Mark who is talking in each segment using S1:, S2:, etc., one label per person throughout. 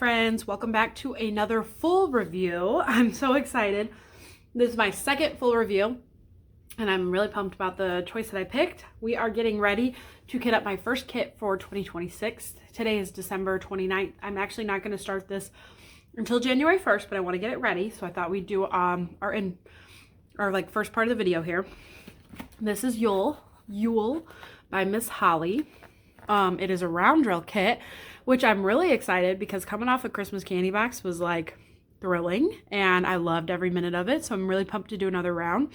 S1: friends, welcome back to another full review. I'm so excited. This is my second full review and I'm really pumped about the choice that I picked. We are getting ready to kit up my first kit for 2026. Today is December 29th. I'm actually not going to start this until January 1st, but I want to get it ready. So I thought we'd do our first part of the video here. This is Yule by Miss Holly. It is a round drill kit, which I'm really excited because coming off a Christmas candy box was like thrilling and I loved every minute of it. So I'm really pumped to do another round.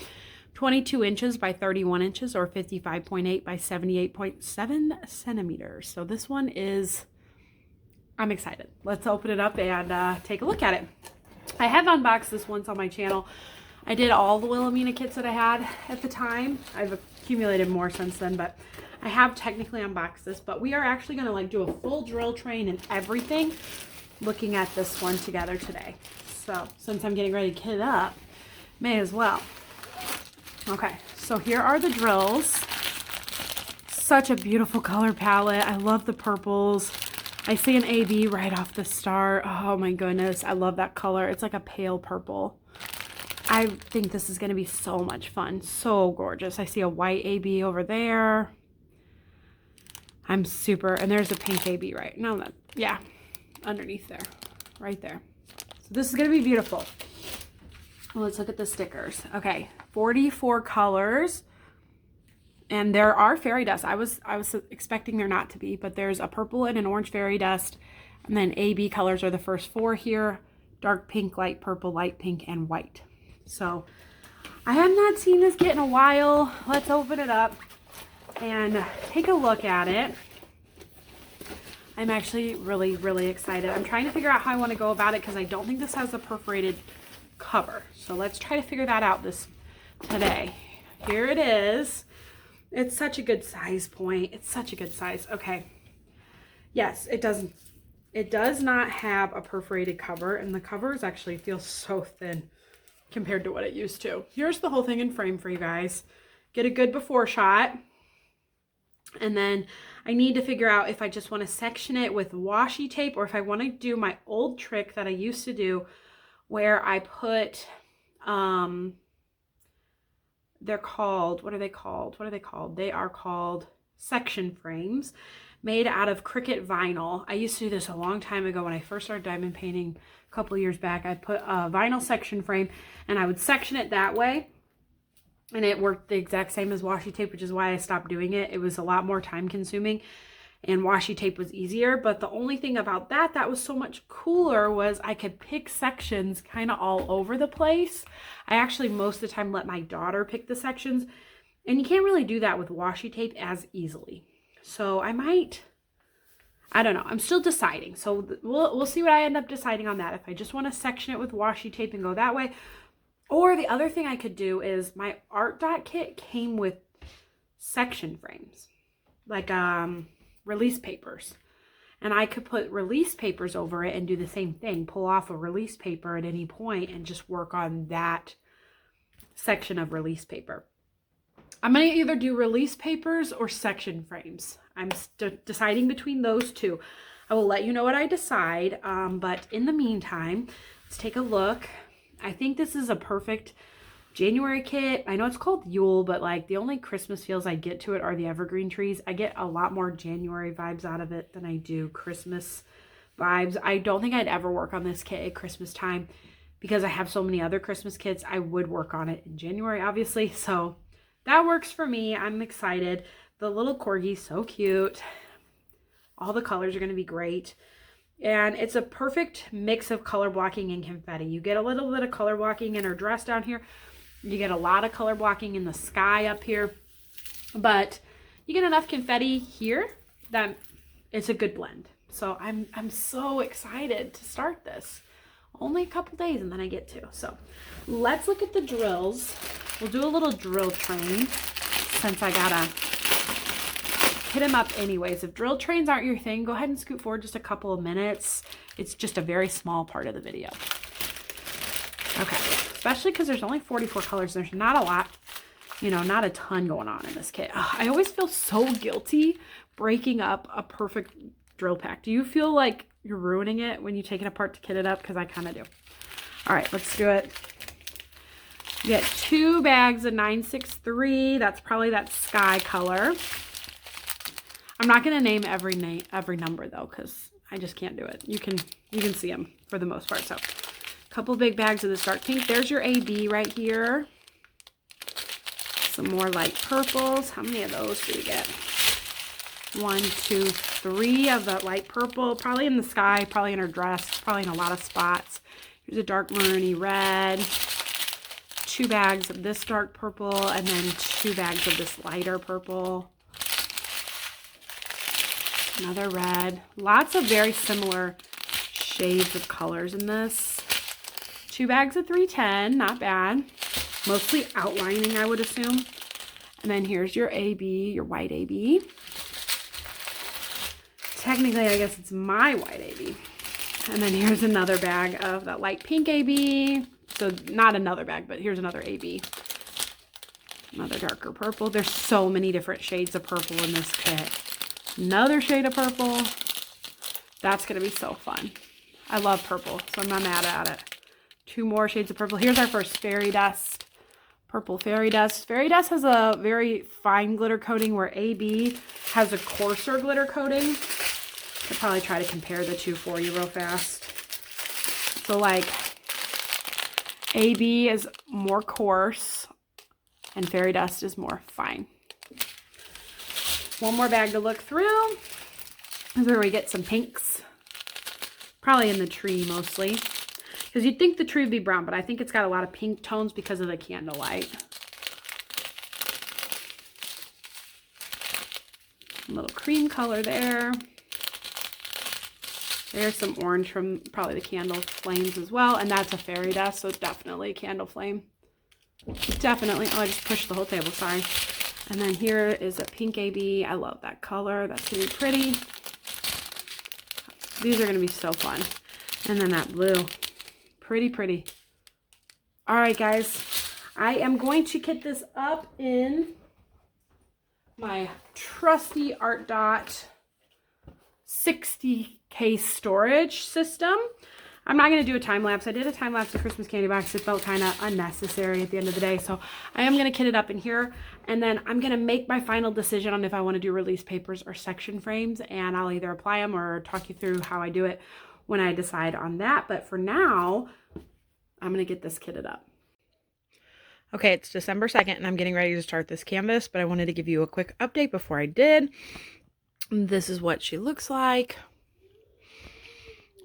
S1: 22 inches by 31 inches or 55.8 by 78.7 centimeters. So this one is, I'm excited. Let's open it up and take a look at it. I have unboxed this once on my channel. I did all the Wilhelmina kits that I had at the time. I've accumulated more since then, but I have technically unboxed this, but we are actually going to like do a full drill train and everything looking at this one together today. So since I'm getting ready to kit it up, may as well. Okay, so here are the drills. Such a beautiful color palette. I love the purples. I see an AB right off the start. Oh my goodness, I love that color. It's like a pale purple. I think this is going to be so much fun. So gorgeous. I see a white AB over there. I'm super, and there's a pink AB right now. Yeah, underneath there, right there. So this is going to be beautiful. Well, let's look at the stickers. Okay, 44 colors, and there are fairy dust. I was expecting there not to be, but there's a purple and an orange fairy dust, and then AB colors are the first four here: dark pink, light purple, light pink, and white. So I have not seen this kit in a while. Let's open it up and take a look at it. I'm actually really excited. I'm trying to figure out how I want to go about it because I don't think this has a perforated cover. So let's try to figure that out today. Here it is. It's such a good size point. It's such a good size. Okay. Yes, it does not have a perforated cover, and the covers actually feel so thin compared to what it used to. Here's the whole thing in frame for you guys. Get a good before shot. And then I need to figure out if I just want to section it with washi tape or if I want to do my old trick that I used to do where I put, they're called, what are they called? They are called section frames made out of Cricut vinyl. I used to do this a long time ago when I first started diamond painting a couple of years back. I put a vinyl section frame and I would section it that way. And it worked the exact same as washi tape, which is why I stopped doing it. It was a lot more time consuming and washi tape was easier. But the only thing about that was so much cooler was I could pick sections kind of all over the place. I actually most of the time let my daughter pick the sections. And you can't really do that with washi tape as easily. So I don't know. I'm still deciding. So we'll see what I end up deciding on that. If I just want to section it with washi tape and go that way. Or the other thing I could do is my art dot kit came with section frames, like release papers. And I could put release papers over it and do the same thing, pull off a release paper at any point and just work on that section of release paper. I'm going to either do release papers or section frames. I'm deciding between those two. I will let you know what I decide, but in the meantime, let's take a look. I think this is a perfect January kit. I know it's called Yule, but like the only Christmas feels I get to it are the evergreen trees. I get a lot more January vibes out of it than I do Christmas vibes. I don't think I'd ever work on this kit at Christmas time because I have so many other Christmas kits. I would work on it in January, obviously. So that works for me. I'm excited. The little corgi, so cute. All the colors are going to be great. And it's a perfect mix of color blocking and confetti. You get a little bit of color blocking in her dress down here. You get a lot of color blocking in the sky up here. But you get enough confetti here that it's a good blend. So I'm so excited to start this. Only a couple days and then I get to. So let's look at the drills. We'll do a little drill train since I gotta hit them up anyways. If drill trains aren't your thing, go ahead and scoot forward just a couple of minutes. It's just a very small part of the video. Okay, especially because there's only 44 colors. There's not a lot, you know, not a ton going on in this kit. Ugh, I always feel so guilty breaking up a perfect drill pack. Do you feel like you're ruining it when you take it apart to kit it up, because I kind of do. All right, let's do it. You get 2 bags of 963. That's probably that sky color. I'm not going to name every number though, because I just can't do it. You can see them for the most part. So a couple big bags of this dark pink. There's your AB right here. Some more light purples. How many of those do we get? 1, 2, 3 of the light purple. Probably in the sky, probably in her dress, probably in a lot of spots. Here's a dark maroony red. 2 bags of this dark purple, and then 2 bags of this lighter purple. Another red. Lots of very similar shades of colors in this. 2 bags of 310, not bad. Mostly outlining, I would assume. And then here's your AB, your white AB. Technically, I guess it's my white AB. And then here's another bag of that light pink AB. So not another bag, but here's another AB. Another darker purple. There's so many different shades of purple in this kit. Another shade of purple. That's going to be so fun. I love purple, so I'm not mad at it. 2 more shades of purple. Here's our first fairy dust. Purple fairy dust. Fairy dust has a very fine glitter coating, where AB has a coarser glitter coating. I'll probably try to compare the two for you real fast. So like AB is more coarse and fairy dust is more fine. One more bag to look through. This is where we get some pinks. Probably in the tree mostly. Because you'd think the tree would be brown, but I think it's got a lot of pink tones because of the candlelight. A little cream color there. There's some orange from probably the candle flames as well. And that's a fairy dust, so definitely a candle flame. Definitely. Oh, I just pushed the whole table, sorry. And then here is a pink AB. I love that color. That's really pretty. These are going to be so fun. And then that blue. Pretty, pretty. All right, guys. I am going to kit this up in my trusty Art Dot 60 case storage system. I'm not going to do a time lapse. I did a time lapse of Christmas candy box. It felt kind of unnecessary at the end of the day. So I am going to kit it up in here. And then I'm going to make my final decision on if I want to do release papers or section frames. And I'll either apply them or talk you through how I do it when I decide on that. But for now, I'm going to get this kitted up. Okay, it's December 2nd and I'm getting ready to start this canvas. But I wanted to give you a quick update before I did. This is what she looks like.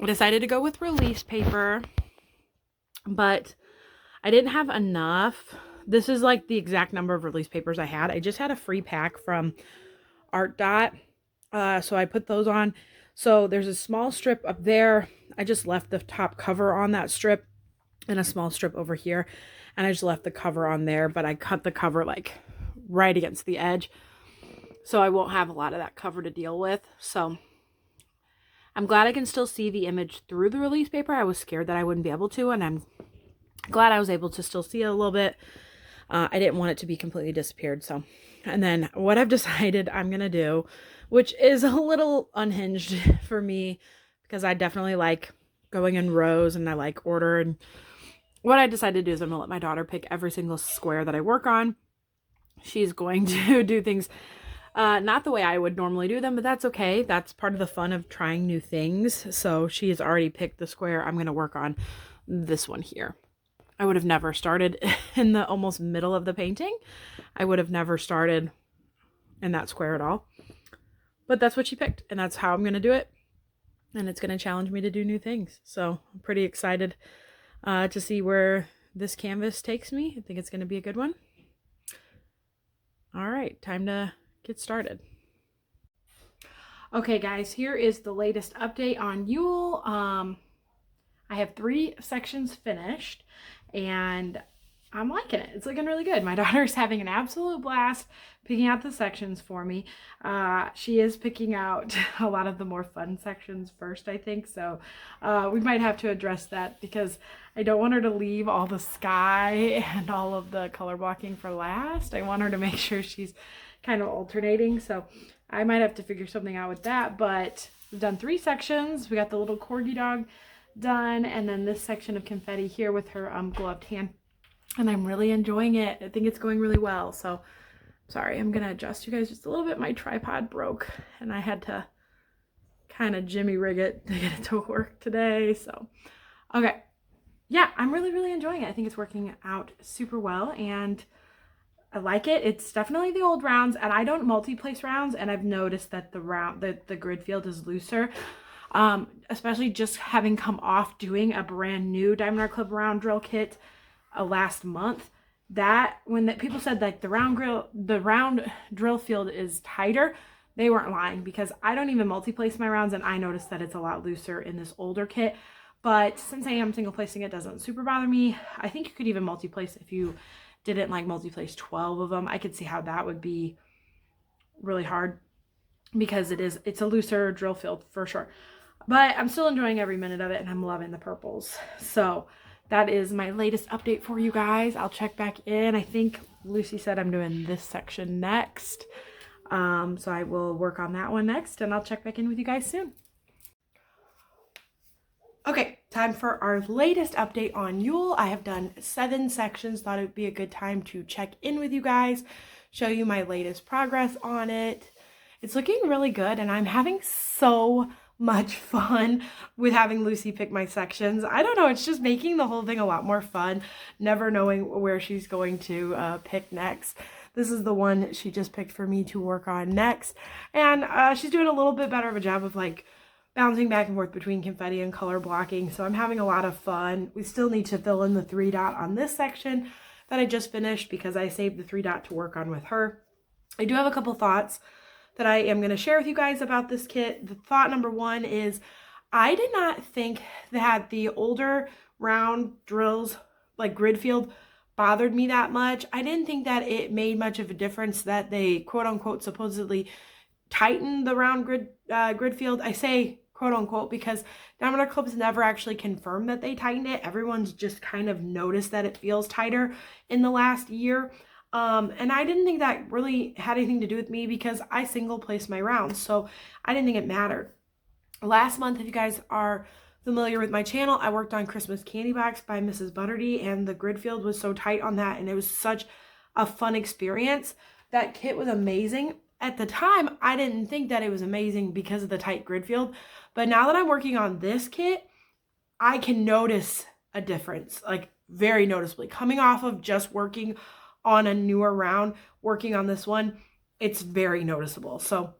S1: I decided to go with release paper, but I didn't have enough. This is like the exact number of release papers I had. I just had a free pack from Art Dot, so I put those on. So there's a small strip up there. I just left the top cover on that strip and a small strip over here, and I just left the cover on there, but I cut the cover like right against the edge, so I won't have a lot of that cover to deal with. So I'm glad I can still see the image through the release paper. I was scared that I wouldn't be able to, and I'm glad I was able to still see it a little bit. I didn't want it to be completely disappeared. So, and then what I've decided I'm going to do, which is a little unhinged for me because I definitely like going in rows and I like order. And what I decided to do is I'm going to let my daughter pick every single square that I work on. She's going to do things not the way I would normally do them, but that's okay. That's part of the fun of trying new things. So she has already picked the square I'm going to work on, this one here. I would have never started in the almost middle of the painting. I would have never started in that square at all. But that's what she picked, and that's how I'm going to do it. And it's going to challenge me to do new things. So I'm pretty excited to see where this canvas takes me. I think it's going to be a good one. All right, time to get started. Okay guys, here is the latest update on Yule. I have 3 sections finished and I'm liking it. It's looking really good. My daughter's having an absolute blast picking out the sections for me. She is picking out a lot of the more fun sections first, I think. So we might have to address that because I don't want her to leave all the sky and all of the color blocking for last. I want her to make sure she's kind of alternating. So I might have to figure something out with that, but We've done 3 sections. We got the little corgi dog done, and then this section of confetti here with her gloved hand. And I'm really enjoying it. I think it's going really well. So, sorry, I'm going to adjust you guys just a little bit. My tripod broke, and I had to kind of jimmy rig it to get it to work today. So, okay. Yeah, I'm really, really enjoying it. I think it's working out super well, and I like it. It's definitely the old rounds, and I don't multi-place rounds, and I've noticed that the grid field is looser, especially just having come off doing a brand new Diamond Art Club round drill kit last month. That when people said like the round drill field is tighter, they weren't lying, because I don't even multi-place my rounds, and I noticed that it's a lot looser in this older kit. But since I am single placing, it doesn't super bother me. I think you could even multi-place if you didn't like multi-place 12 of them. I could see how that would be really hard, because it's a looser drill field for sure. But I'm still enjoying every minute of it, and I'm loving the purples. So that is my latest update for you guys. I'll check back in. I think Lucy said I'm doing this section next. So I will work on that one next, and I'll check back in with you guys soon. Okay, time for our latest update on Yule. I have done 7 sections. Thought it would be a good time to check in with you guys, show you my latest progress on it. It's looking really good, and I'm having so much fun with having Lucy pick my sections. I don't know, it's just making the whole thing a lot more fun, never knowing where she's going to pick next. This is the one she just picked for me to work on next, and she's doing a little bit better of a job of like bouncing back and forth between confetti and color blocking, so I'm having a lot of fun. We still need to fill in the 3 dot on this section that I just finished, because I saved the 3 dot to work on with her. I do have a couple thoughts that I am going to share with you guys about this kit. The thought number 1 is I did not think that the older round drills like grid field bothered me that much. I didn't think that it made much of a difference that they quote unquote supposedly tighten the round grid field. I say quote unquote because Diamond Art Club's never actually confirmed that they tighten it. Everyone's just kind of noticed that it feels tighter in the last year. And I didn't think that really had anything to do with me, because I single place my rounds, so I didn't think it mattered. Last month, if you guys are familiar with my channel, I worked on Christmas Candy Box by Mrs. Butterdy, and the grid field was so tight on that, and it was such a fun experience. That kit was amazing. At the time, I didn't think that it was amazing because of the tight grid field, but now that I'm working on this kit, I can notice a difference, like very noticeably. Coming off of just working on a newer round, working on this one, it's very noticeable. So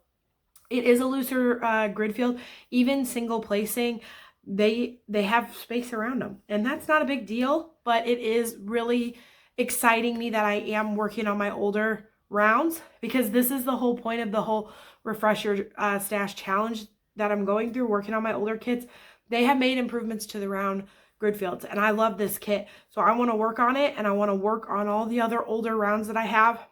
S1: it is a looser grid field. Even single placing, they have space around them, and that's not a big deal, but it is really exciting me that I am working on my older rounds, because this is the whole point of the whole Refresh Your Stash challenge that I'm going through, working on my older kits. They have made improvements to the round grid fields, and I love this kit, so I want to work on it, and I want to work on all the other older rounds that I have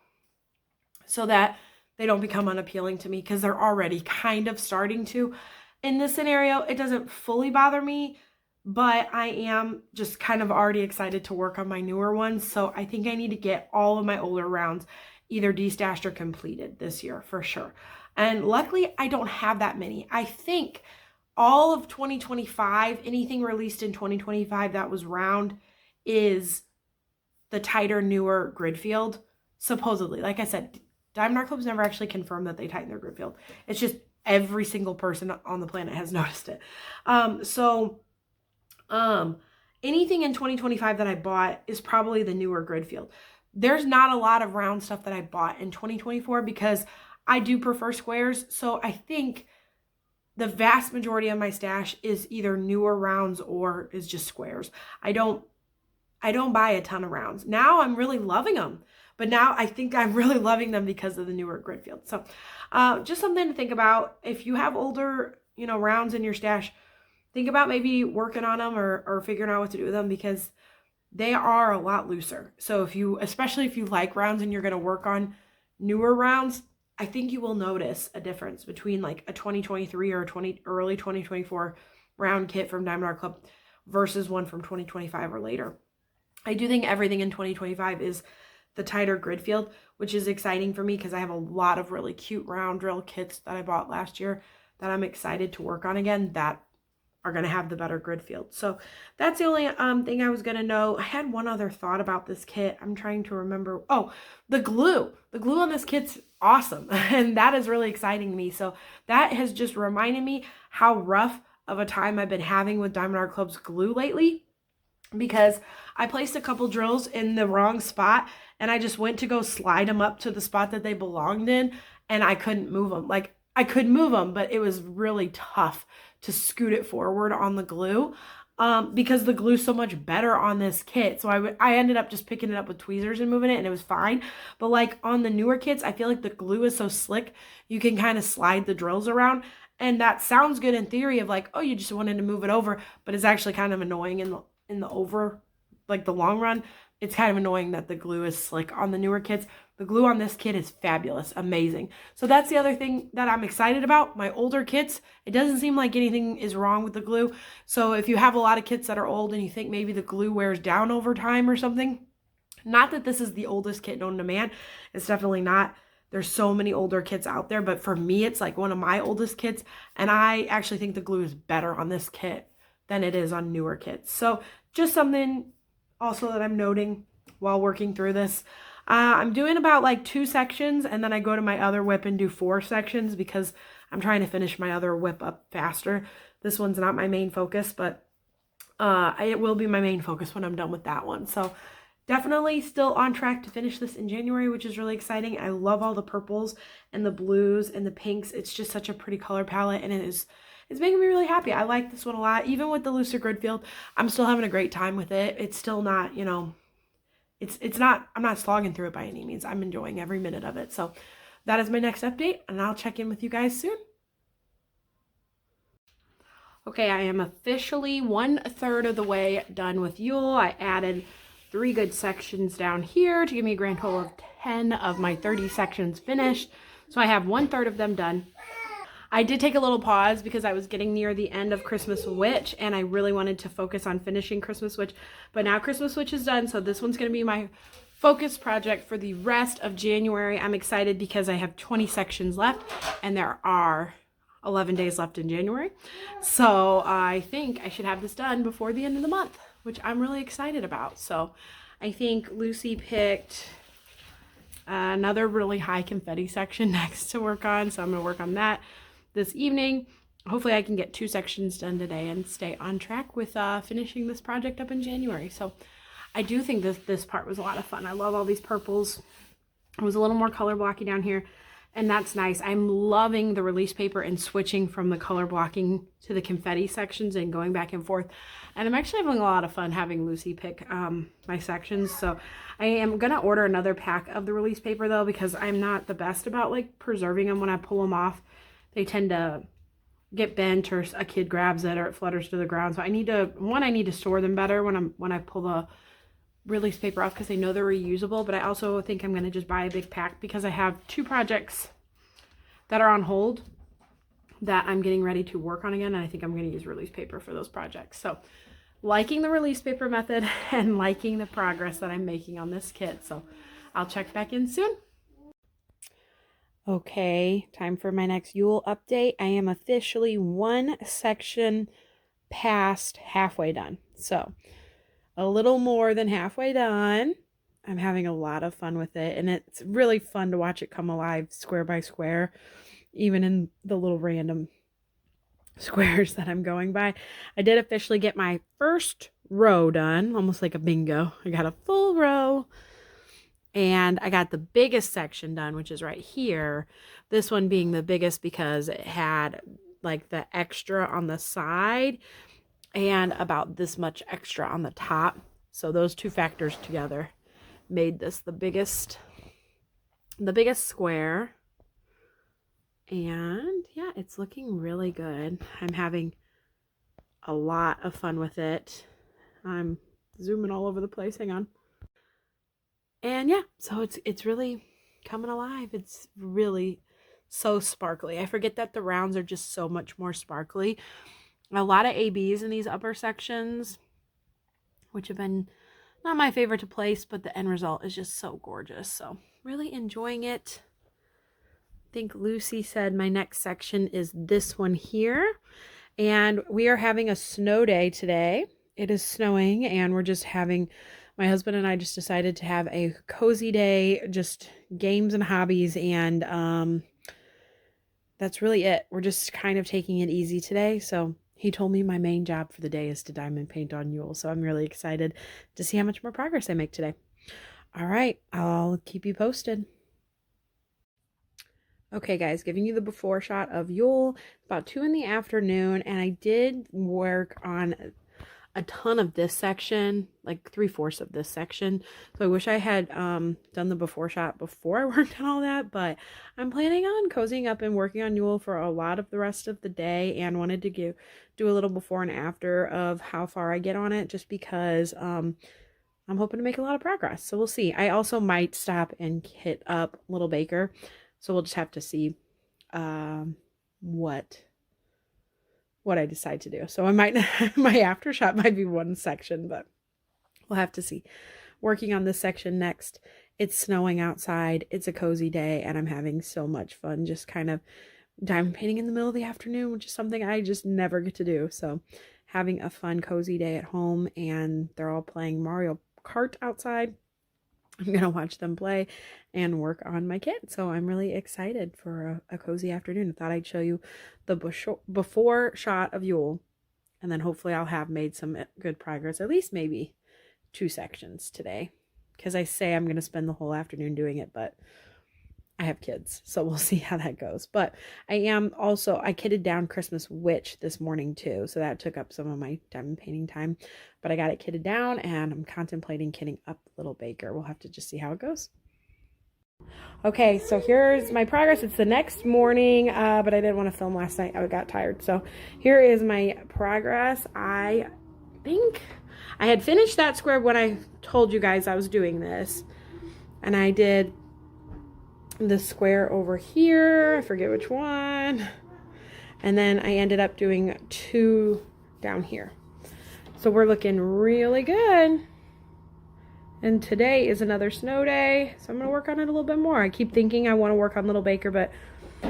S1: so that they don't become unappealing to me, because they're already kind of starting to. In this scenario, it doesn't fully bother me, but I am just kind of already excited to work on my newer ones, so I think I need to get all of my older rounds either destashed or completed this year for sure. And luckily, I don't have that many. I think all of 2025, anything released in 2025 that was round, is the tighter, newer grid field, supposedly. Like I said, Diamond Art Club's never actually confirmed that they tighten their grid field. It's just every single person on the planet has noticed it. Anything in 2025 that I bought is probably the newer grid field. There's not a lot of round stuff that I bought in 2024 because I do prefer squares. So I think the vast majority of my stash is either newer rounds or is just squares. I don't buy a ton of rounds. Now I'm really loving them, but now I think I'm really loving them because of the newer grid field. So just something to think about. If you have older, rounds in your stash, think about maybe working on them or figuring out what to do with them, because they are a lot looser. So especially if you like rounds and you're going to work on newer rounds, I think you will notice a difference between like a 2023 or early 2024 round kit from Diamond Art Club versus one from 2025 or later. I do think everything in 2025 is the tighter grid field, which is exciting for me because I have a lot of really cute round drill kits that I bought last year that I'm excited to work on again that are going to have the better grid field. So that's the only thing I was going to know. I had one other thought about this kit. I'm trying to remember. Oh, the glue. The glue on this kit's awesome. And that is really exciting to me. So that has just reminded me how rough of a time I've been having with Diamond Art Club's glue lately, because I placed a couple drills in the wrong spot and I just went to go slide them up to the spot that they belonged in and I couldn't move them. Like, I could move them, but it was really tough to scoot it forward on the glue because the glue's so much better on this kit. So I ended up just picking it up with tweezers and moving it, and it was fine. But like on the newer kits, I feel like the glue is so slick, you can kind of slide the drills around. And that sounds good in theory of like, oh, you just wanted to move it over, but it's actually kind of annoying in the long run. It's kind of annoying that the glue is slick on the newer kits. The glue on this kit is fabulous, amazing. So that's the other thing that I'm excited about. My older kits, it doesn't seem like anything is wrong with the glue. So if you have a lot of kits that are old and you think maybe the glue wears down over time or something, not that this is the oldest kit known to man. It's definitely not. There's so many older kits out there, but for me, it's like one of my oldest kits. And I actually think the glue is better on this kit than it is on newer kits. So just something also that I'm noting while working through this. I'm doing about like 2 sections, and then I go to my other whip and do 4 sections because I'm trying to finish my other whip up faster. This one's not my main focus, but it will be my main focus when I'm done with that one. So definitely still on track to finish this in January, which is really exciting. I love all the purples and the blues and the pinks. It's just such a pretty color palette, and it's making me really happy. I like this one a lot. Even with the looser grid field, I'm still having a great time with it. It's still not, you know, I'm not slogging through it by any means. I'm enjoying every minute of it. So that is my next update, and I'll check in with you guys soon. Okay, I am officially 1/3 of the way done with Yule. I added 3 good sections down here to give me a grand total of 10 of my 30 sections finished. So I have 1/3 of them done. I did take a little pause because I was getting near the end of Christmas Witch and I really wanted to focus on finishing Christmas Witch. But now Christmas Witch is done, so this one's going to be my focus project for the rest of January. I'm excited because I have 20 sections left and there are 11 days left in January. So I think I should have this done before the end of the month, which I'm really excited about. So I think Lucy picked another really high confetti section next to work on. So I'm going to work on that this evening. Hopefully I can get 2 sections done today and stay on track with finishing this project up in January. So I do think this part was a lot of fun. I love all these purples. It was a little more color blocky down here, and that's nice. I'm loving the release paper and switching from the color blocking to the confetti sections and going back and forth. And I'm actually having a lot of fun having Lucy pick my sections. So I am going to order another pack of the release paper though, because I'm not the best about like preserving them when I pull them off. They tend to get bent or a kid grabs it or it flutters to the ground. So I need to store them better when I pull the release paper off, because I know they're reusable. But I also think I'm going to just buy a big pack because I have 2 projects that are on hold that I'm getting ready to work on again, and I think I'm going to use release paper for those projects. So liking the release paper method and liking the progress that I'm making on this kit. So I'll check back in soon. Okay, time for my next Yule update. I am officially 1 section past halfway done. So a little more than halfway done. I'm having a lot of fun with it, and it's really fun to watch it come alive square by square, even in the little random squares that I'm going by. I did officially get my first row done, almost like a bingo. I got a full row. And I got the biggest section done, which is right here. This one being the biggest because it had like the extra on the side and about this much extra on the top. So those 2 factors together made this the biggest square. And yeah, it's looking really good. I'm having a lot of fun with it. I'm zooming all over the place. Hang on. And yeah, so it's really coming alive. It's really so sparkly. I forget that the rounds are just so much more sparkly. A lot of ABs in these upper sections, which have been not my favorite to place, but the end result is just so gorgeous. So really enjoying it. think Lucy said my next section is this one here. And we are having a snow day today. It is snowing and we're just having, my husband and I just decided to have a cozy day, just games and hobbies, and that's really it. We're just kind of taking it easy today. So he told me my main job for the day is to diamond paint on Yule. So I'm really excited to see how much more progress I make today. All right, I'll keep you posted. Okay guys, giving you the before shot of Yule. It's about 2 in the afternoon and I did work on a ton of this section, like 3/4 of this section. So I wish I had done the before shot before I worked on all that, but I'm planning on cozying up and working on Yule for a lot of the rest of the day and wanted to do a little before and after of how far I get on it, just because I'm hoping to make a lot of progress. So we'll see. I also might stop and hit up Little Baker. So we'll just have to see what I decide to do. So I might, my after shot might be one section, but we'll have to see. Working on this section next. It's snowing outside. It's a cozy day and I'm having so much fun just kind of diamond painting in the middle of the afternoon, which is something I just never get to do. So having a fun cozy day at home, and they're all playing Mario Kart outside. I'm going to watch them play and work on my kit. So I'm really excited for a cozy afternoon. I thought I'd show you the before shot of Yule. And then hopefully I'll have made some good progress. At least maybe 2 sections today. Because I say I'm going to spend the whole afternoon doing it. But I have kids. So we'll see how that goes. But I kitted down Christmas Witch this morning too. So that took up some of my diamond painting time. But I got it kitted down and I'm contemplating kitting up Little Baker. We'll have to just see how it goes. Okay, so here's my progress. It's the next morning, but I didn't want to film last night. I got tired. So here is my progress. I think I had finished that square when I told you guys I was doing this. And I did the square over here. I forget which one. And then I ended up doing 2 down here. So we're looking really good. And today is another snow day, so I'm going to work on it a little bit more. I keep thinking I want to work on Little Baker, but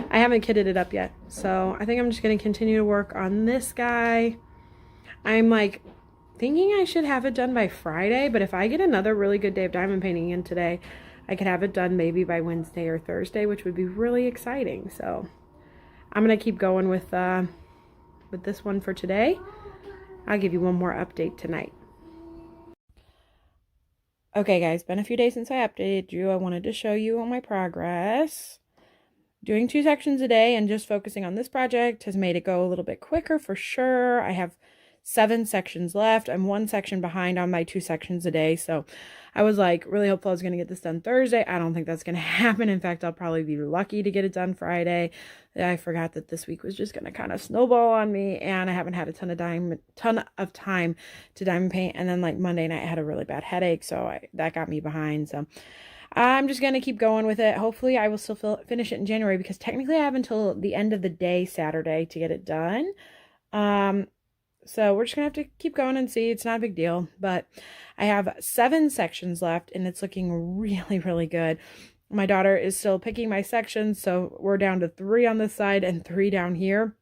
S1: I haven't kitted it up yet. So I think I'm just going to continue to work on this guy. I'm like thinking I should have it done by Friday, but if I get another really good day of diamond painting in today, I could have it done maybe by Wednesday or Thursday, which would be really exciting. So I'm going to keep going with this one for today. I'll give you one more update tonight. Okay guys, been a few days since I updated you. I wanted to show you all my progress. Doing 2 sections a day and just focusing on this project has made it go a little bit quicker for sure. I have 7 sections left. I'm 1 section behind on my 2 sections a day. So I was like really hopeful I was going to get this done Thursday. I don't think that's going to happen. In fact, I'll probably be lucky to get it done Friday. I forgot that this week was just going to kind of snowball on me, and I haven't had a ton of time to diamond paint. And then like Monday night I had a really bad headache, so that got me behind. So I'm just going to keep going with it. Hopefully I will still finish it in January, because technically I have until the end of the day Saturday to get it done. So we're just going to have to keep going and see. It's not a big deal, but I have 7 sections left and it's looking really, really good. My daughter is still picking my sections, so we're down to 3 on this side and 3 down here.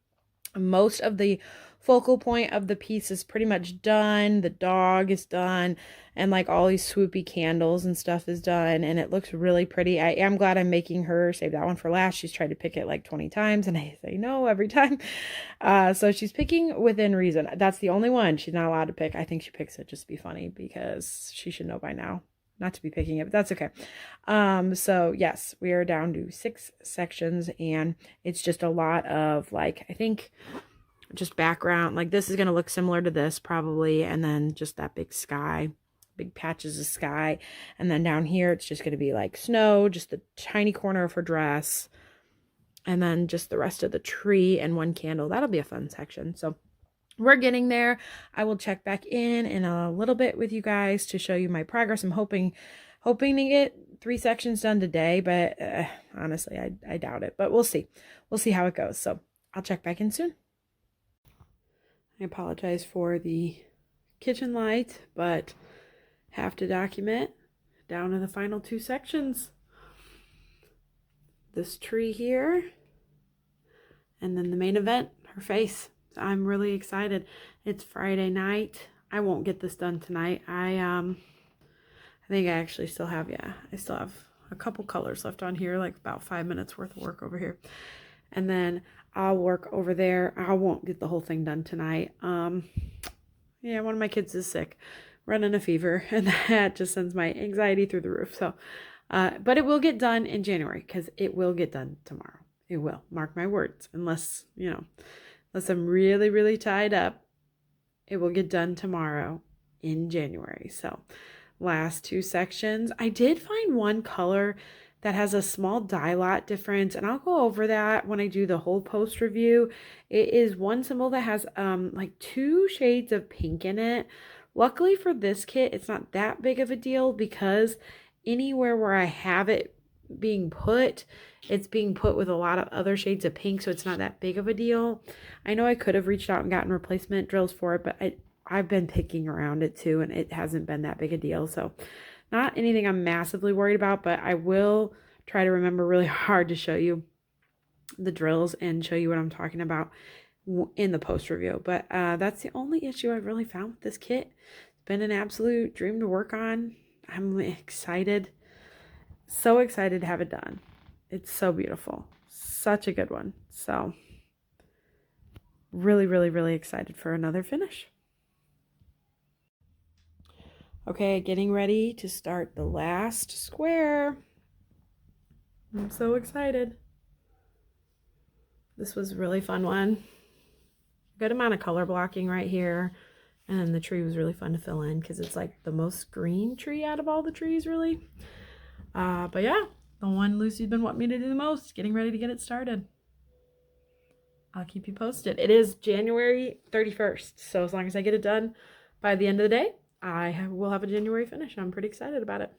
S1: Most of the focal point of the piece is pretty much done. The dog is done, and like all these swoopy candles and stuff is done, and it looks really pretty. I am glad I'm making her save that one for last. She's tried to pick it like 20 times and I say no every time. So she's picking within reason. That's the only one she's not allowed to pick. I think she picks it just to be funny, because she should know by now not to be picking it, but that's okay. So yes, we are down to 6 sections, and it's just a lot of like, I think just background. Like this is going to look similar to this probably, and then just that big sky, big patches of sky. And then down here it's just going to be like snow, just the tiny corner of her dress, and then just the rest of the tree and 1 candle. That'll be a fun section. So we're getting there. I will check back in a little bit with you guys to show you my progress. I'm hoping to get 3 sections done today, but honestly, I doubt it. But we'll see. We'll see how it goes. So I'll check back in soon. I apologize for the kitchen light, but have to document down to the final 2 sections. this tree here. And then the main event, her face. So I'm really excited. It's Friday night. I won't get this done tonight. I think I actually still have, I still have a couple colors left on here, like about 5 minutes worth of work over here. And then I'll work over there. I won't get the whole thing done tonight. Yeah, one of my kids is sick, running a fever, and that just sends my anxiety through the roof. So, but it will get done in January, because it will get done tomorrow. It will. Mark my words. Unless, unless I'm really, really tied up, it will get done tomorrow in January. So, last 2 sections. I did find one color that has a small dye lot difference, and I'll go over that when I do the whole post review. It is one symbol that has like 2 shades of pink in it. Luckily for this kit, it's not that big of a deal, because anywhere where I have it being put, it's being put with a lot of other shades of pink, so it's not that big of a deal. I know I could have reached out and gotten replacement drills for it, but I've been picking around it too, and it hasn't been that big a deal. So not anything I'm massively worried about, but I will try to remember really hard to show you the drills and show you what I'm talking about in the post review. But that's the only issue I've really found with this kit. It's been an absolute dream to work on. I'm excited. So excited to have it done. It's so beautiful. Such a good one. So really, really, really excited for another finish. Okay, getting ready to start the last square. I'm so excited. This was a really fun one. Good amount of color blocking right here. And the tree was really fun to fill in, because it's like the most green tree out of all the trees, really. But yeah, the one Lucy's been wanting me to do the most, getting ready to get it started. I'll keep you posted. It is January 31st, so as long as I get it done by the end of the day, I will have a January finish. I'm pretty excited about it.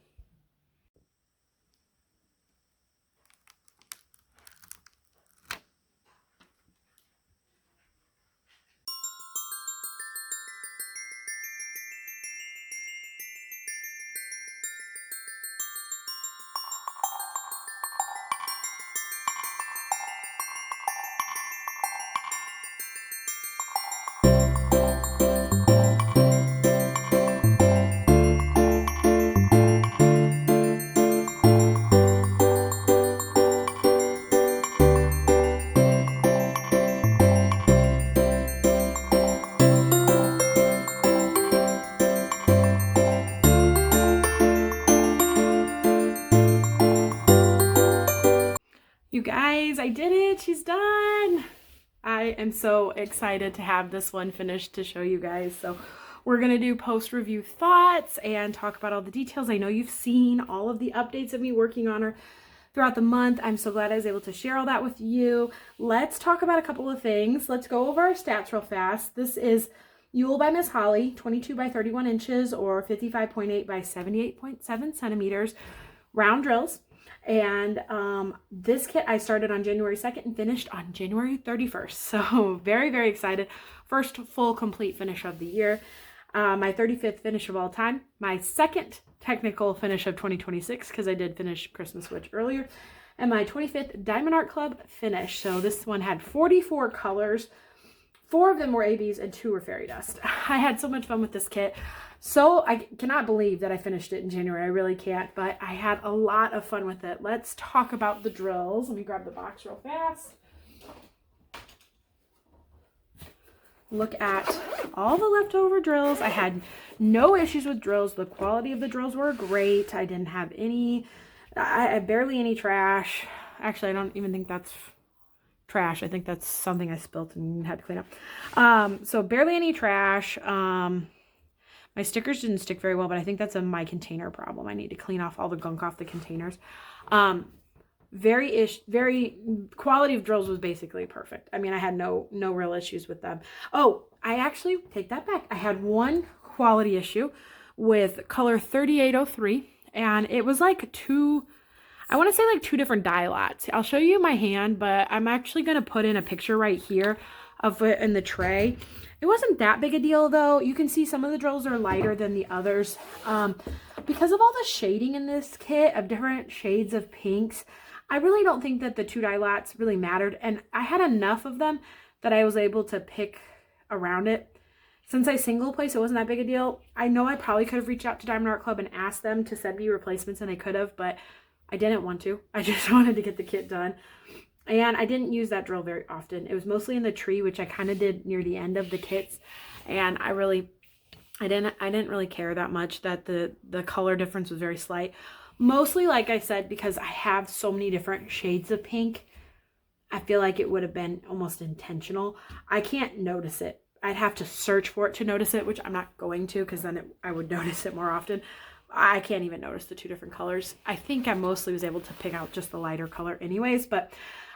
S1: You guys, I did it. She's done. I am so excited to have this one finished to show you guys. So we're going to do post-review thoughts and talk about all the details. I know you've seen all of the updates of me working on her throughout the month. I'm so glad I was able to share all that with you. Let's talk about a couple of things. Let's go over our stats real fast. This is Yule by Miss Holly, 22 by 31 inches or 55.8 by 78.7 centimeters, round drills. And this kit I started on January 2nd and finished on January 31st. So very, very excited. First full complete finish of the year. My 35th finish of all time. My second technical finish of 2026, because I did finish Christmas Witch earlier. And my 25th Diamond Art Club finish. So this one had 44 colors. 4 of them were ABs and 2 were fairy dust. I had so much fun with this kit. So I cannot believe that I finished it in January. I really can't, but I had a lot of fun with it. Let's talk about the drills. Let me grab the box real fast. Look at all the leftover drills. I had no issues with drills. The quality of the drills were great. I didn't have any, barely any trash. Actually, I don't even think that's trash. I think that's something I spilt and had to clean up. So barely any trash. My stickers didn't stick very well, but I think that's my container problem. I need to clean off all the gunk off the containers. Very quality of drills was basically perfect. I mean, I had no real issues with them. Oh, I actually take that back. I had one quality issue with color 3803, and it was like I want to say like 2 different dye lots. I'll show you my hand, but I'm actually going to put in a picture right here of it in the tray. It wasn't that big a deal though. You can see some of the drills are lighter than the others. Because of all the shading in this kit of different shades of pinks, I really don't think that the 2 dye lots really mattered. And I had enough of them that I was able to pick around it. Since I single place, it wasn't that big a deal. I know I probably could have reached out to Diamond Art Club and asked them to send me replacements, and I could have, but I didn't want to. I just wanted to get the kit done. And I didn't use that drill very often. It was mostly in the tree, which I kind of did near the end of the kits. And I didn't really care that much that the color difference was very slight. Mostly, like I said, because I have so many different shades of pink, I feel like it would have been almost intentional. I can't notice it. I'd have to search for it to notice it, which I'm not going to, because then I would notice it more often. I can't even notice the 2 different colors. I think I mostly was able to pick out just the lighter color anyways, but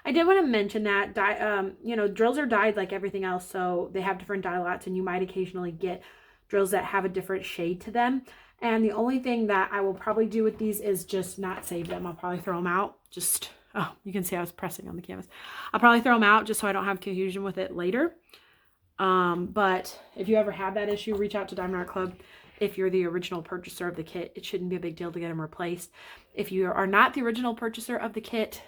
S1: I did want to mention that, you know, drills are dyed like everything else, so they have different dye lots, and you might occasionally get drills that have a different shade to them. And the only thing that I will probably do with these is just not save them. I'll probably throw them out. Just, oh, you can see I was pressing on the canvas. I'll probably throw them out just so I don't have confusion with it later. But if you ever have that issue, reach out to Diamond Art Club. If you're the original purchaser of the kit, it shouldn't be a big deal to get them replaced. If you are not the original purchaser of the kit,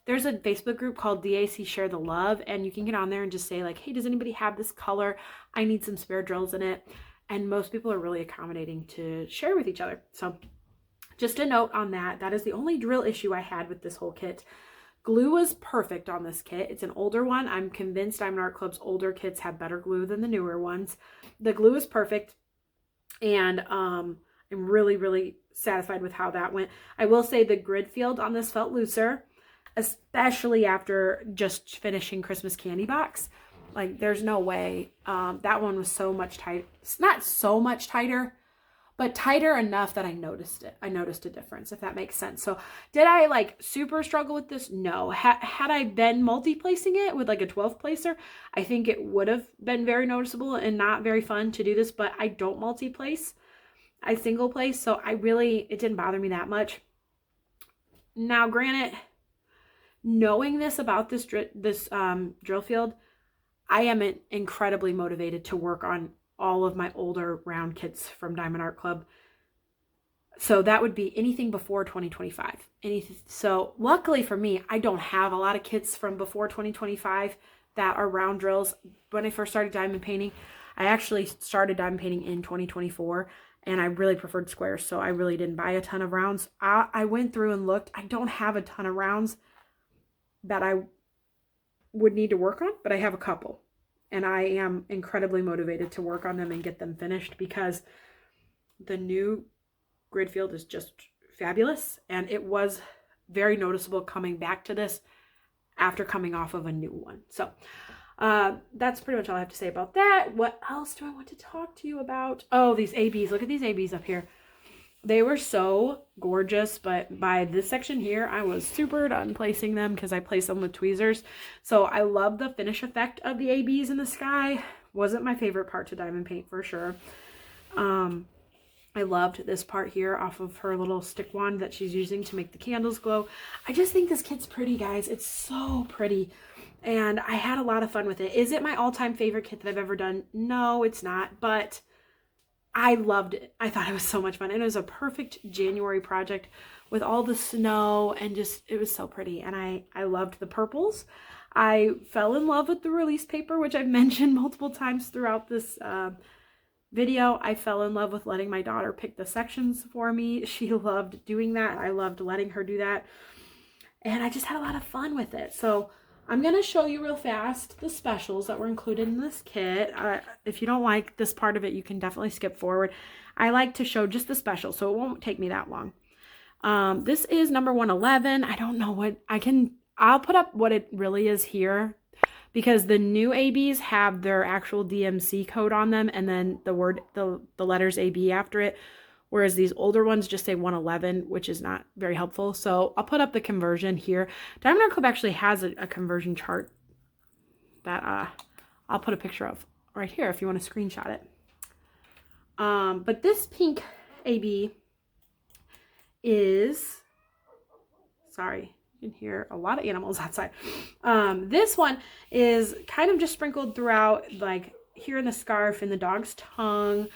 S1: there's a Facebook group called DAC Share the Love, and you can get on there and just say like, hey, does anybody have this color? I need some spare drills in it. And most people are really accommodating to share with each other. So just a note on that. That is the only drill issue I had with this whole kit. Glue was perfect on this kit. It's an older one. I'm convinced Diamond Art Club's older kits have better glue than the newer ones. The glue is perfect, and I'm really, really satisfied with how that went. I will say the grid field on this felt looser, especially after just finishing Christmas Candy Box. Like, there's no way. That one was so much tighter. It's not so much tighter, but tighter enough that I noticed it. I noticed a difference, if that makes sense. So did I like super struggle with this? No. Had I been multi-placing it with like a 12 placer, I think it would have been very noticeable and not very fun to do this, but I don't multi-place. I single place, so it didn't bother me that much. Now, granted, knowing this about this drill field, I am incredibly motivated to work on all of my older round kits from Diamond Art Club. So that would be anything before 2025. So luckily for me, I don't have a lot of kits from before 2025 that are round drills. When I first started diamond painting, I actually started diamond painting in 2024, and I really preferred squares, so I really didn't buy a ton of rounds. I went through and looked. I don't have a ton of rounds that I would need to work on, but I have a couple. And I am incredibly motivated to work on them and get them finished, because the new grid field is just fabulous. And it was very noticeable coming back to this after coming off of a new one. So that's pretty much all I have to say about that. What else do I want to talk to you about? Oh, these ABs. Look at these ABs up here. They were so gorgeous, but by this section here, I was super done placing them because I placed them with tweezers. So I love the finish effect of the ABs in the sky. Wasn't my favorite part to diamond paint for sure. I loved this part here off of her little stick wand that she's using to make the candles glow. I just think this kit's pretty, guys. It's so pretty. And I had a lot of fun with it. Is it my all-time favorite kit that I've ever done? No, it's not, but I loved it. I thought it was so much fun. And it was a perfect January project with all the snow, and just, it was so pretty. And I loved the purples. I fell in love with the release paper, which I've mentioned multiple times throughout this video. I fell in love with letting my daughter pick the sections for me. She loved doing that. I loved letting her do that. And I just had a lot of fun with it. So I'm going to show you real fast the specials that were included in this kit. If you don't like this part of it, you can definitely skip forward. I like to show just the specials, so it won't take me that long. This is number 111. I don't know what, I'll put up what it really is here, because the new ABs have their actual DMC code on them, and then the letters AB after it. Whereas these older ones just say 111, which is not very helpful. So I'll put up the conversion here. Diamond Art Club actually has a conversion chart that I'll put a picture of right here if you want to screenshot it. But this pink AB is, sorry, you can hear a lot of animals outside. This one is kind of just sprinkled throughout, like here in the scarf, in the dog's tongue,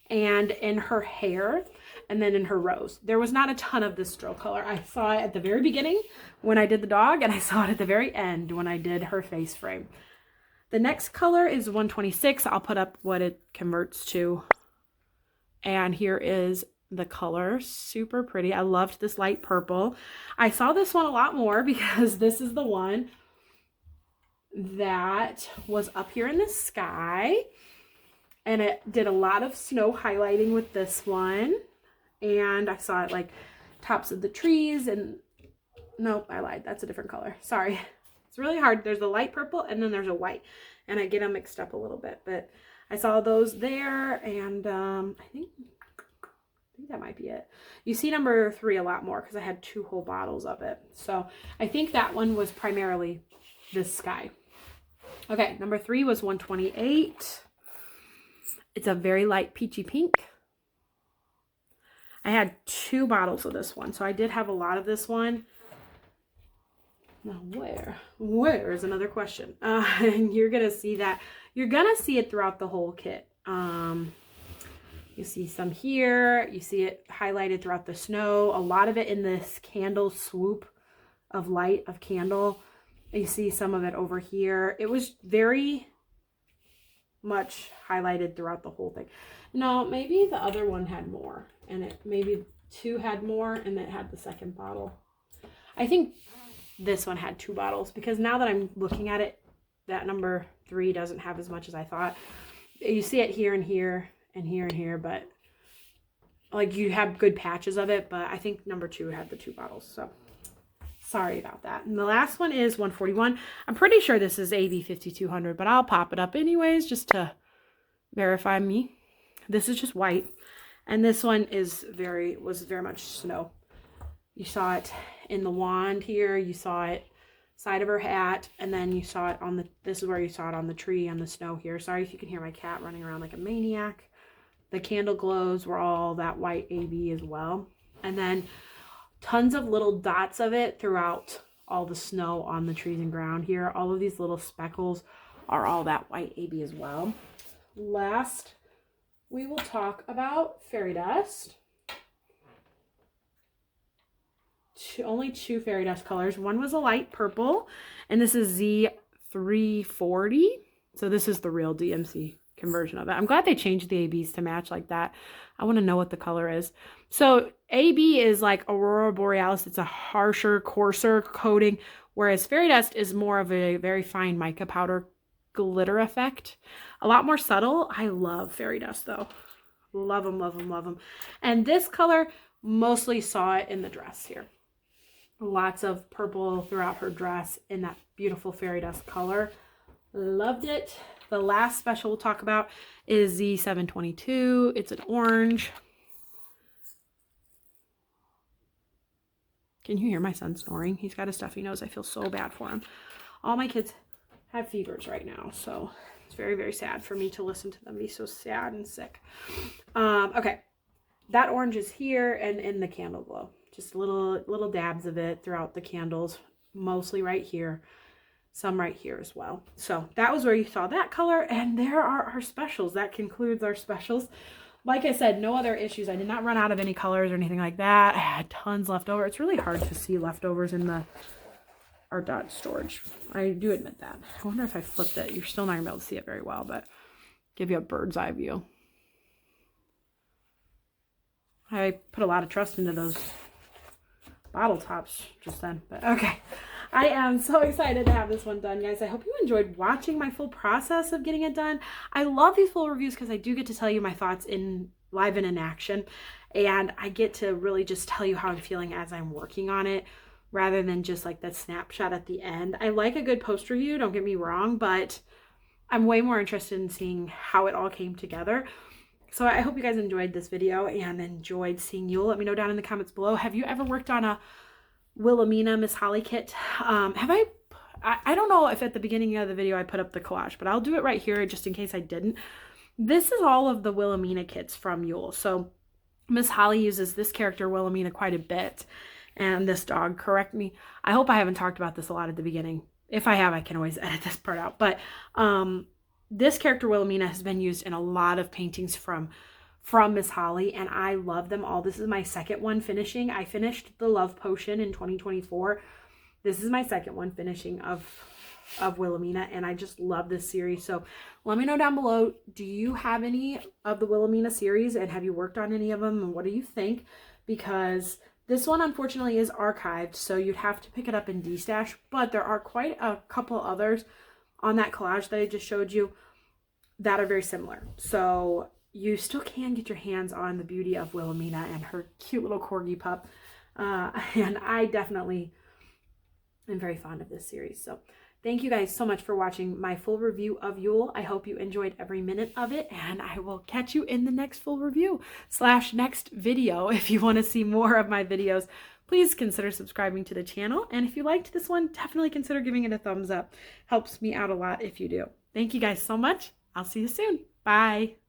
S1: and in her hair. and then in her rows. There was not a ton of this drill color. I saw it at the very beginning when I did the dog, and I saw it at the very end when I did her face frame. The next color is 126. I'll put up what it converts to. And here is the color. Super pretty. I loved this light purple. I saw this one a lot more because this is the one that was up here in the sky. And it did a lot of snow highlighting with this one. And I saw it like tops of the trees and... Nope, I lied. That's a different color. Sorry. It's really hard. There's a light purple and then there's a white. And I get them mixed up a little bit. But I saw those there, and I think that might be it. You see number 3 a lot more because I had 2 whole bottles of it. So I think that one was primarily this sky. Okay, number 3 was 128. It's a very light peachy pink. I had 2 bottles of this one, so I did have a lot of this one. Now where is another question? And you're gonna see that. You're gonna see it throughout the whole kit. You see some here. You see it highlighted throughout the snow. A lot of it in this candle swoop of light of candle. You see some of it over here. It was very much highlighted throughout the whole thing. No, maybe the other one had more, and it maybe 2 had more, and it had the second bottle. I think this one had 2 bottles, because now that I'm looking at it, that number 3 doesn't have as much as I thought. You see it here and here and here and here, but like you have good patches of it, but I think number 2 had the 2 bottles. So sorry about that. And the last one is 141. I'm pretty sure this is AB 5200, but I'll pop it up anyways just to verify me. This is just white, and this one was very much snow. You saw it in the wand here, you saw it side of her hat, and then you saw it on the, this is where you saw it on the tree, on the snow here. Sorry if you can hear my cat running around like a maniac. The candle glows were all that white AB as well. And then tons of little dots of it throughout all the snow on the trees and ground here. All of these little speckles are all that white AB as well. Last, we will talk about fairy dust. Only 2 fairy dust colors. One was a light purple, and this is Z340. So this is the real DMC conversion of it. I'm glad they changed the ABs to match like that. I want to know what the color is. So AB is like Aurora Borealis. It's a harsher, coarser coating, whereas fairy dust is more of a very fine mica powder glitter effect. A lot more subtle. I love fairy dust though. Love them, love them, love them. And this color, mostly saw it in the dress here. Lots of purple throughout her dress in that beautiful fairy dust color. Loved it. The last special we'll talk about is Z722. It's an orange. Can you hear my son snoring? He's got a stuffy nose. I feel so bad for him. All my kids have fevers right now, so it's very, very sad for me to listen to them be so sad and sick. Okay, that orange is here and in the candle glow. Just little dabs of it throughout the candles, mostly right here, some right here as well. So that was where you saw that color, and there are our specials. That concludes our specials. Like I said, no other issues. I did not run out of any colors or anything like that. I had tons left over. It's really hard to see leftovers in the Art Dot storage. I do admit that. I wonder if I flipped it. You're still not going to be able to see it very well, but give you a bird's eye view. I put a lot of trust into those bottle tops just then, but okay. I am so excited to have this one done, guys. I hope you enjoyed watching my full process of getting it done. I love these full reviews because I do get to tell you my thoughts in live and in action, and I get to really just tell you how I'm feeling as I'm working on it rather than just like that snapshot at the end. I like a good post review, don't get me wrong, but I'm way more interested in seeing how it all came together. So I hope you guys enjoyed this video and enjoyed seeing Yule. Let me know down in the comments below. Have you ever worked on a Wilhelmina Miss Holly kit? I don't know if at the beginning of the video I put up the collage, but I'll do it right here just in case I didn't. This is all of the Wilhelmina kits from Yule. So Miss Holly uses this character Wilhelmina quite a bit, and this dog, correct me. I hope I haven't talked about this a lot at the beginning. If I have, I can always edit this part out. But this character Wilhelmina has been used in a lot of paintings from from Miss Holly, and I love them all. This is my second one finishing. I finished the Love Potion in 2024. This is my second one finishing of Wilhelmina, and I just love this series. So let me know down below, do you have any of the Wilhelmina series, and have you worked on any of them, and what do you think? Because this one unfortunately is archived, so you'd have to pick it up in D-Stash, but there are quite a couple others on that collage that I just showed you that are very similar. So you still can get your hands on the beauty of Wilhelmina and her cute little corgi pup. And I definitely am very fond of this series. So thank you guys so much for watching my full review of Yule. I hope you enjoyed every minute of it, and I will catch you in the next full review / next video. If you want to see more of my videos, please consider subscribing to the channel. And if you liked this one, definitely consider giving it a thumbs up. Helps me out a lot if you do. Thank you guys so much. I'll see you soon. Bye.